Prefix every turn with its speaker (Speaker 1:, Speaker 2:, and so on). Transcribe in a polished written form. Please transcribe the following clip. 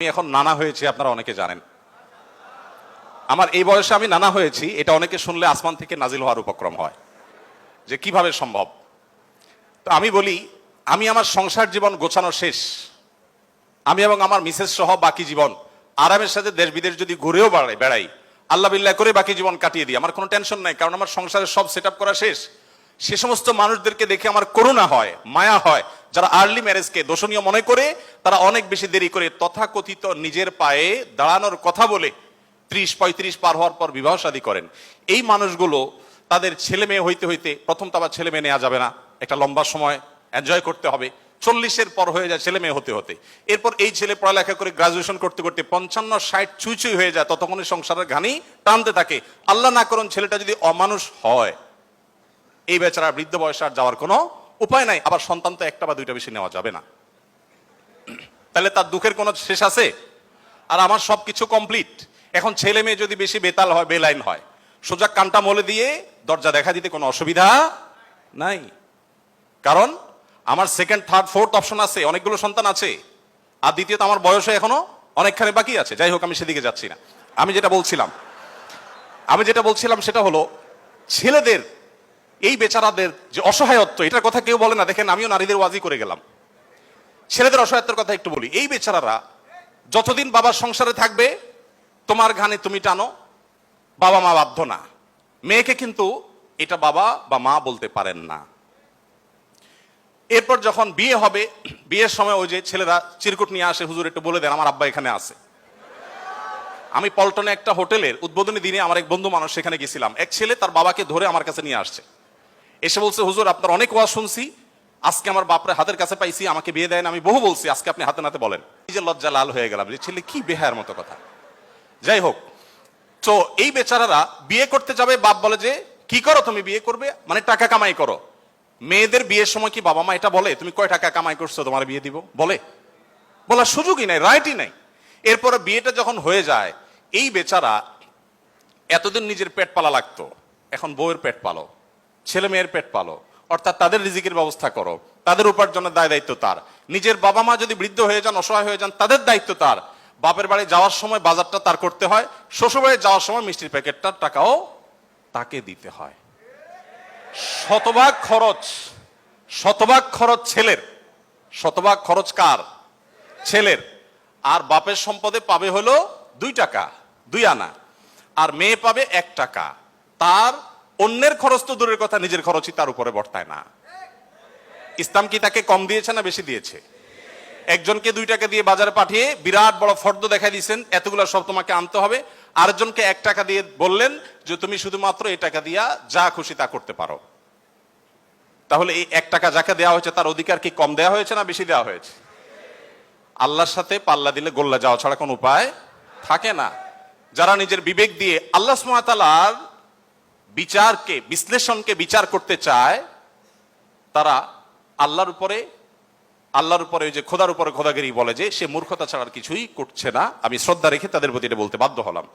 Speaker 1: আমি এখন নানা হয়েছি, আপনারা অনেকে জানেন। আমার এই বয়সে আমি নানা হয়েছি, এটা অনেকে শুনলে আসমান থেকে নাজিল হওয়ার উপক্রম হয় যে কিভাবে সম্ভব। তো আমি বলি, আমি আমার সংসার জীবন গোছানো শেষ, আমি এবং আমার মিসেস সহ বাকি জীবন আরামের সাথে দেশ বিদেশ যদি ঘুরেও বেড়াই, আল্লাহ বিল্লাহ করে বাকি জীবন কাটিয়ে দিই, আমার কোনো টেনশন নাই, কারণ আমার সংসারের সব সেট আপ করা শেষ। সে সমস্ত মানুষদেরকে দেখে আমার করুণা হয়, মায়া হয়, যারা আর্লি ম্যারেজকে দোষণীয় মনে করে তারা অনেক বেশি দেরি করে তথাকথিত নিজের পায়ে দাঁড়ানোর কথা বলে 30-35 পার হওয়ার পর বিবাহ শাদী করেন। এই মানুষগুলো তাদের ছেলে মেয়ে হইতে হইতে, প্রথম তো আবার ছেলে মেয়ে নেওয়া যাবে না, একটা লম্বা সময় এনজয় করতে হবে, 40-এর পর হয়ে যায় ছেলে মেয়ে হতে হতে। এরপর এই ছেলে পড়ালেখা করে গ্রাজুয়েশন করতে করতে 55-60 চুই হয়ে যায়, ততক্ষণে সংসারের ঘানি টানতে থাকে। আল্লাহ না করুন ছেলেটা যদি অমানুষ হয়, এই বেচারা বৃদ্ধ বয়সে আর যাওয়ার কোনো উপায় নাই। আবার সন্তান তো একটা বা দুইটা বেশি নেওয়া যাবে না, তাহলে তার দুঃখের কোনো শেষ আছে? আর আমার সবকিছু কমপ্লিট। এখন ছেলে মেয়ে যদি বেশি বেতাল হয়, বেলাইন হয়, সোজা কানটা মলে দিয়ে দরজা দেখা দিতে কোনো অসুবিধা নাই, কারণ আমার সেকেন্ড থার্ড ফোর্থ অপশন আছে, অনেকগুলো সন্তান আছে। আর দ্বিতীয়ত আমার বয়সে এখনো অনেকখানি বাকি আছে। যাই হোক, আমি সেদিকে যাচ্ছি না। আমি যেটা বলছিলাম সেটা হলো, ছেলেদের এই বেচারাদের যে অসহায়ত্ব, এটার কথা কেউ বলে না। দেখেন, আমিও নারীদের ওয়াজি করে গেলাম, ছেলেদের অসহায়ত্বের কথা একটু বলি। এই বেচারারা যতদিন বাবার সংসারে থাকবে, তোমার ঘানে তুমি টানো, বাবা মা বাধ্য না। মেয়েকে কিন্তু এটা বাবা বা মা বলতে পারেন না। এরপর যখন বিয়ে হবে, বিয়ের সময় ওই যে ছেলেরা চিরকুট নিয়ে আসে, হুজুর একটু বলে দেন আমার আব্বা এখানে আছে। আমি পল্টনে একটা হোটেলের উদ্বোধনী দিনে আমার এক বন্ধু মানুষ সেখানে গেছিলাম, এক ছেলে তার বাবাকে ধরে আমার কাছে নিয়ে আসছে, এসে বলছে, হুজুর আপনার অনেক ওয়াজ শুনছি, আজকে আমার বাপরে হাতের কাছে পাইছি, আমাকে বিয়ে দেন। আমি বহু বলছি, আজকে আপনি হাতে নাতে বলেন। এই যে লজ্জা লাল হয়ে গেলাম, যে ছেলে কি বেহায়ার মতো কথা। যাই হোক, তো এই বেচারারা বিয়ে করতে যাবে, বাপ বলে যে কি করো তুমি, বিয়ে করবে মানে টাকা কামাই করো। মেয়েদের বিয়ের সময় কি বাবা মা এটা বলে তুমি কয় টাকা কামাই করছো তোমার বিয়ে দিব? বলার সুযোগই নাই, রাইটই নাই। এরপরে বিয়েটা যখন হয়ে যায়, এই বেচারা এতদিন নিজের পেট পালা লাগতো, এখন বউয়ের পেট পালো, ছেলে মেয়ের পেট পালো, অর্থাৎ তাদের রিজিকের ব্যবস্থা করো, তাদের উপার্জনের দায় দায়িত্ব তার। নিজের বাবা মা যদি বৃদ্ধ হয়ে যান, অসহায় হয়ে যান, তাদের দায়িত্ব তার। বাপের বাড়ি যাওয়ার সময় বাজারটা তার করতে হয়, শ্বশুর বাড়ি যাওয়ার সময় মিষ্টির প্যাকেটটার টাকাও তাকে দিতে হয়। শতভাগ খরচ ছেলের, শতভাগ খরচ কার? ছেলের। আর বাপের সম্পদে পাবে হলো 2 টাকা, 2 আনা, আর মেয়ে পাবে 1 টাকা। তার অন্যের খরচ তো দূরের কথা, নিজের খরচই তার উপরে বর্তায় না। ইসলাম কি তাকে কম দিয়েছে না বেশি দিয়েছে? একজনকে 2 টাকা দিয়ে বাজারে পাঠিয়ে বিরাট বড় ফর্দ দেখাই দিয়েছেন, এতগুলো সব তোমাকে আনতে হবে। আরেকজনকে 1 টাকা দিয়ে বললেন যে তুমি শুধুমাত্র এই টাকা দিয়া যা খুশি তা করতে পারো। তাহলে এই 1 টাকা যাকে দেওয়া হয়েছে তার অধিকার কি কম দেওয়া হয়েছে না বেশি দেওয়া হয়েছে? আল্লাহর সাথে পাল্লা দিলে গোল্লা যাওয়া ছাড়া কোনো উপায় থাকে না। যারা নিজের বিবেক দিয়ে আল্লাহ সুবহানাহু ওয়া তাআলার বিচারকে, বিশ্লেষণকে বিচার করতে চায়, তারা আল্লাহর উপরে ওই যে খোদার উপরে খোদাগিরি বলে, যে সে মূর্খতা ছাড়া আর কিছুই করছে না। আমি শ্রদ্ধা রেখে তাদের প্রতি এটা বলতে বাধ্য হলাম।